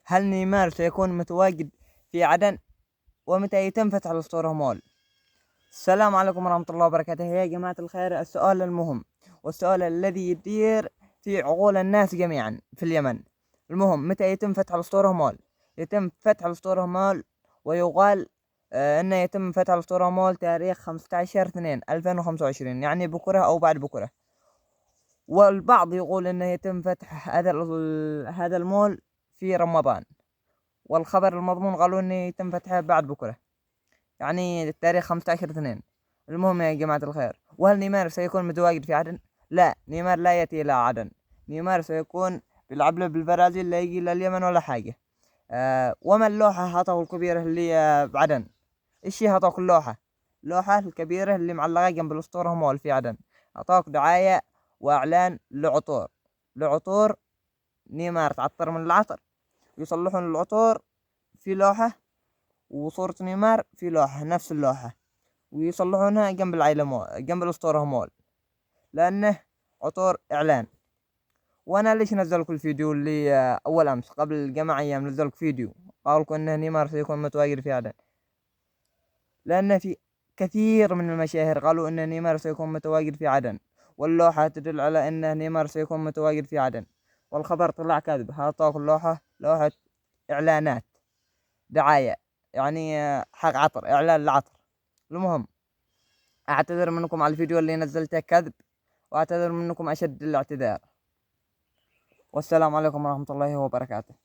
هل نيمار سيكون متواجد في عدن؟ ومتى يتم فتح الأسطورة مول؟ السلام عليكم ورحمة الله وبركاته يا جماعة الخير. السؤال المهم والسؤال الذي يدير في عقول الناس جميعا في اليمن. المهم، متى يتم فتح الأسطورة مول؟ يتم فتح الأسطورة مول، ويقال انه يتم فتح الأسطورة مول تاريخ 15/2/2025، يعني بكرة او بعد بكرة. والبعض يقول انه يتم فتح هذا المول في رمضان، والخبر المضمون قالوا انه يتم فتحه بعد بكرة، يعني التاريخ 15/2. المهم يا جماعة الخير، وهل نيمار سيكون متواجد في عدن؟ لا، نيمار لا يأتي إلى عدن. نيمار سيكون بيلعب له بالبرازيل، لا يجي إلى اليمن ولا حاجة. وما اللوحة هاته الكبيرة اللي بعدن؟ إيش هي هاتوك اللوحة الكبيرة اللي معلقة جنب الأسطورة مول في عدن؟ أعطاك دعاية وإعلان لعطور نيمار تعطر من العطر، يصلحون العطور في لوحة، وصورة نيمار في لوحة نفس اللوحة، ويصلحونها جنب جنب الأسطورة مول، لأنه عطور إعلان. وأنا ليش نزلك الفيديو اللي أول أمس قبل جمع أيام نزلك فيديو قالوا أن نيمار سيكون متواجد في عدن؟ لأن في كثير من المشاهير قالوا أن نيمار سيكون متواجد في عدن، واللوحة تدل على أن نيمار سيكون متواجد في عدن، والخبر طلع كذب. هاتوك اللوحة لوحة إعلانات، دعاية، يعني حق عطر، إعلان العطر. المهم، أعتذر منكم على الفيديو اللي نزلته كذب، وأعتذر منكم أشد الاعتذار، والسلام عليكم ورحمة الله وبركاته.